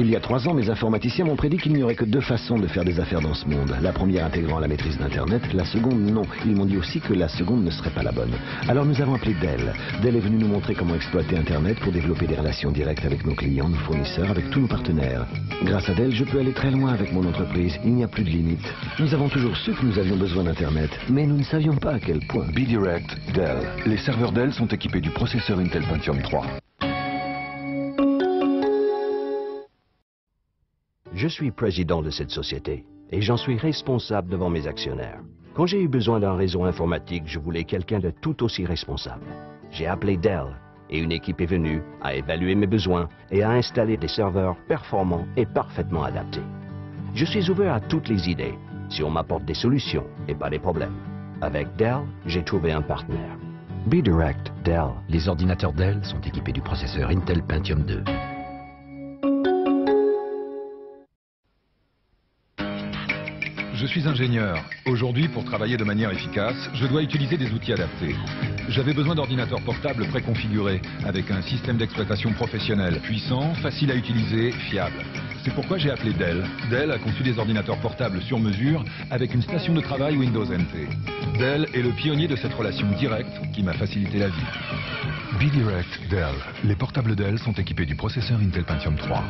Il y a 3 ans, mes informaticiens m'ont prédit qu'il n'y aurait que 2 façons de faire des affaires dans ce monde. La première intégrant la maîtrise d'Internet, la seconde non. Ils m'ont dit aussi que la seconde ne serait pas la bonne. Alors nous avons appelé Dell. Dell est venu nous montrer comment exploiter Internet pour développer des relations directes avec nos clients, nos fournisseurs, avec tous nos partenaires. Grâce à Dell, je peux aller très loin avec mon entreprise. Il n'y a plus de limite. Nous avons toujours su que nous avions besoin d'Internet, mais nous ne savions pas à quel point. B-Direct, Dell. Les serveurs Dell sont équipés du processeur Intel Pentium 3. Je suis président de cette société et j'en suis responsable devant mes actionnaires. Quand j'ai eu besoin d'un réseau informatique, je voulais quelqu'un de tout aussi responsable. J'ai appelé Dell et une équipe est venue, a évalué mes besoins et a installé des serveurs performants et parfaitement adaptés. Je suis ouvert à toutes les idées si on m'apporte des solutions et pas des problèmes. Avec Dell, j'ai trouvé un partenaire. B-Direct, Dell. Les ordinateurs Dell sont équipés du processeur Intel Pentium 2. Je suis ingénieur. Aujourd'hui, pour travailler de manière efficace, je dois utiliser des outils adaptés. J'avais besoin d'ordinateurs portables préconfigurés, avec un système d'exploitation professionnel, puissant, facile à utiliser, fiable. C'est pourquoi j'ai appelé Dell. Dell a conçu des ordinateurs portables sur mesure, avec une station de travail Windows NT. Dell est le pionnier de cette relation directe qui m'a facilité la vie. B-Direct, Dell. Les portables Dell sont équipés du processeur Intel Pentium 3.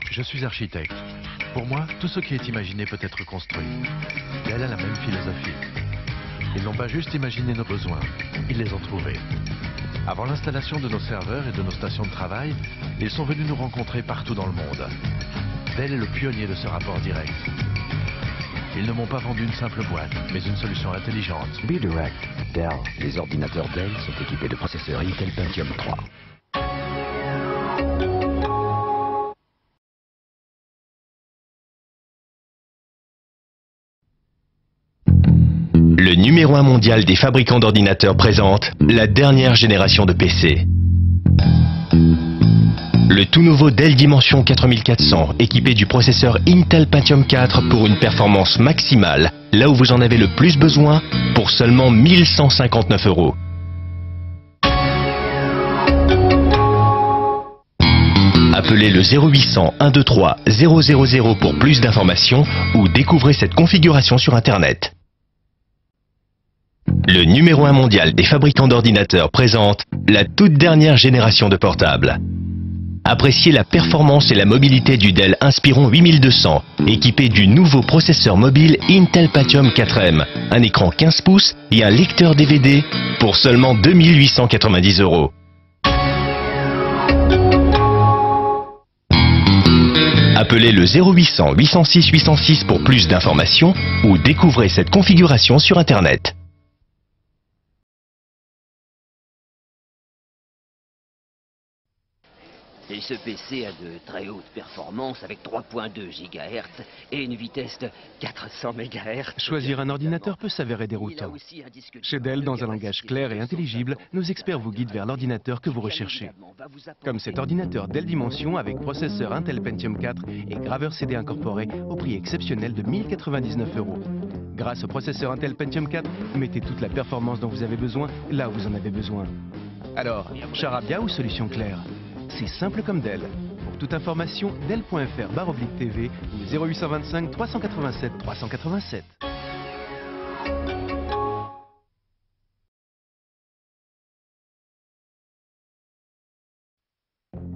Je suis architecte. Pour moi, tout ce qui est imaginé peut être construit. Dell a la même philosophie. Ils n'ont pas juste imaginé nos besoins, ils les ont trouvés. Avant l'installation de nos serveurs et de nos stations de travail, ils sont venus nous rencontrer partout dans le monde. Dell est le pionnier de ce rapport direct. Ils ne m'ont pas vendu une simple boîte, mais une solution intelligente. B-Direct, Dell. Les ordinateurs Dell sont équipés de processeurs Intel Pentium 3. Le numéro 1 mondial des fabricants d'ordinateurs présente la dernière génération de PC. Le tout nouveau Dell Dimension 4400, équipé du processeur Intel Pentium 4 pour une performance maximale, là où vous en avez le plus besoin, pour seulement 1159 €. Appelez le 0800 123 000 pour plus d'informations ou découvrez cette configuration sur Internet. Le numéro 1 mondial des fabricants d'ordinateurs présente la toute dernière génération de portables. Appréciez la performance et la mobilité du Dell Inspiron 8200, équipé du nouveau processeur mobile Intel Pentium 4M, un écran 15 pouces et un lecteur DVD pour seulement 2890 €. Appelez le 0800 806 806 pour plus d'informations ou découvrez cette configuration sur Internet. Et ce PC a de très hautes performances avec 3.2 GHz et une vitesse de 400 MHz. Choisir un ordinateur peut s'avérer déroutant. Chez Dell, dans un langage clair et intelligible, nos experts vous guident vers l'ordinateur que vous recherchez. Comme cet ordinateur Dell Dimension avec processeur Intel Pentium 4 et graveur CD incorporé au prix exceptionnel de 1099 €. Grâce au processeur Intel Pentium 4, mettez toute la performance dont vous avez besoin là où vous en avez besoin. Alors, charabia ou solution claire? C'est simple comme Dell. Pour toute information, dell.fr/TV ou 0825 387 387.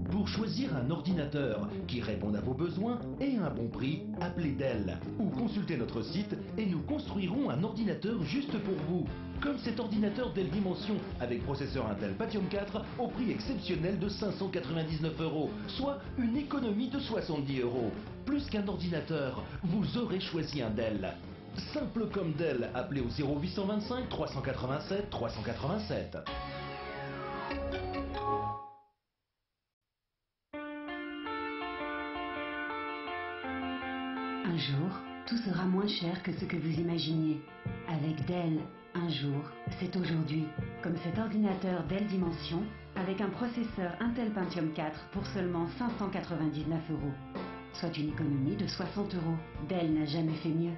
Pour choisir un ordinateur qui réponde à vos besoins et à un bon prix, appelez Dell ou consultez notre site et nous construirons un ordinateur juste pour vous. Comme cet ordinateur Dell Dimension avec processeur Intel Pentium 4 au prix exceptionnel de 599 €, soit une économie de 70 €. Plus qu'un ordinateur, vous aurez choisi un Dell. Simple comme Dell, appelez au 0825 387 387. Un jour, tout sera moins cher que ce que vous imaginiez. Avec Dell, un jour, c'est aujourd'hui. Comme cet ordinateur Dell Dimension, avec un processeur Intel Pentium 4 pour seulement 599 €. Soit une économie de 60 €. Dell n'a jamais fait mieux.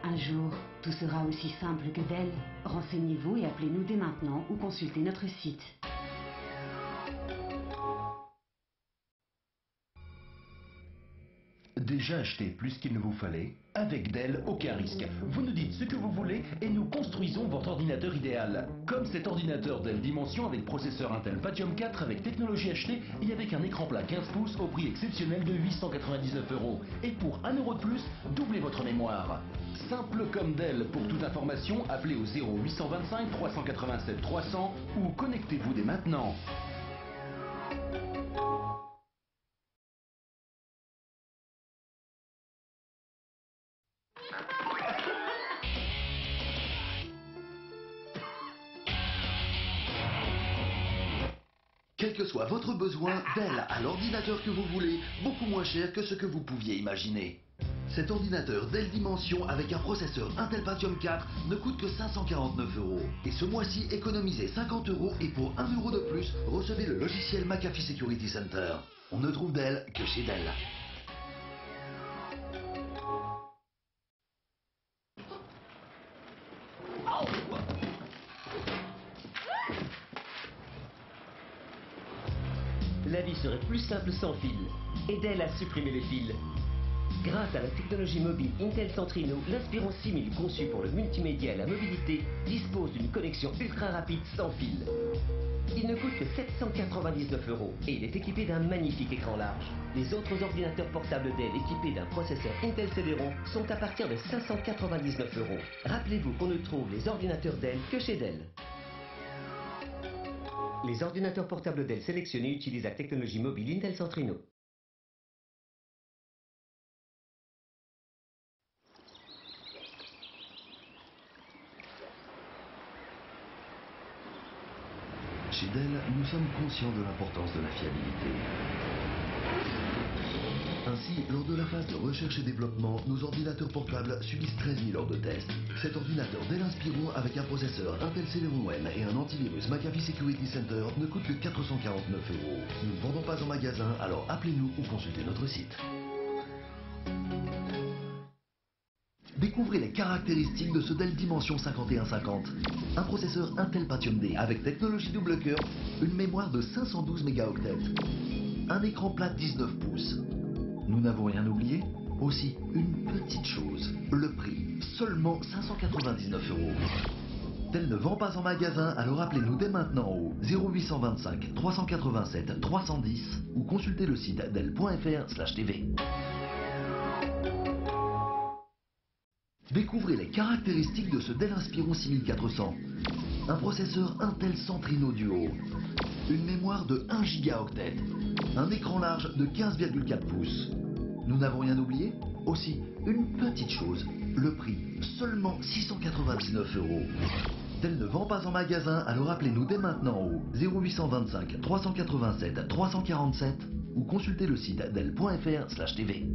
Un jour, tout sera aussi simple que Dell. Renseignez-vous et appelez-nous dès maintenant ou consultez notre site. déjà acheté plus qu'il ne vous fallait? Avec Dell, aucun risque. Vous nous dites ce que vous voulez et nous construisons votre ordinateur idéal. Comme cet ordinateur Dell Dimension avec processeur Intel Pentium 4 avec technologie achetée et avec un écran plat 15 pouces au prix exceptionnel de 899 €. Et pour 1 € de plus, doublez votre mémoire. Simple comme Dell. Pour toute information, appelez au 0825 387 300 ou connectez-vous dès maintenant. Quel que soit votre besoin, Dell a l'ordinateur que vous voulez, beaucoup moins cher que ce que vous pouviez imaginer. Cet ordinateur Dell Dimension avec un processeur Intel Pentium 4 ne coûte que 549 €. Et ce mois-ci, économisez 50 € et pour 1 € de plus, recevez le logiciel McAfee Security Center. On ne trouve Dell que chez Dell. La vie serait plus simple sans fil. Et Dell a supprimé les fils. Grâce à la technologie mobile Intel Centrino, l'Inspiron 6000 conçu pour le multimédia et la mobilité dispose d'une connexion ultra rapide sans fil. Il ne coûte que 799 € et il est équipé d'un magnifique écran large. Les autres ordinateurs portables Dell équipés d'un processeur Intel Celeron sont à partir de 599 €. Rappelez-vous qu'on ne trouve les ordinateurs Dell que chez Dell. Les ordinateurs portables Dell sélectionnés utilisent la technologie mobile Intel Centrino. Chez Dell, nous sommes conscients de l'importance de la fiabilité. Ainsi, lors de la phase de recherche et développement, nos ordinateurs portables subissent 13 000 heures de test. Cet ordinateur Dell Inspiron avec un processeur Intel Celeron M et un antivirus McAfee Security Center ne coûte que 449 €. Nous ne vendons pas en magasin, alors appelez-nous ou consultez notre site. Découvrez les caractéristiques de ce Dell Dimension 5150. Un processeur Intel Pentium D avec technologie double cœur, une mémoire de 512 mégaoctets, un écran plat 19 pouces. Nous n'avons rien oublié? Aussi, une petite chose, le prix, seulement 599 €. Dell ne vend pas en magasin, alors appelez-nous dès maintenant au 0825 387 310 ou consultez le site dell.fr/tv. Découvrez les caractéristiques de ce Dell Inspiron 6400. Un processeur Intel Centrino Duo, une mémoire de 1 gigaoctet, un écran large de 15,4 pouces. Nous n'avons rien oublié? Aussi, une petite chose, le prix, seulement 699 €. Dell ne vend pas en magasin, alors appelez-nous dès maintenant au 0825 387 347 ou consultez le site dell.fr/tv.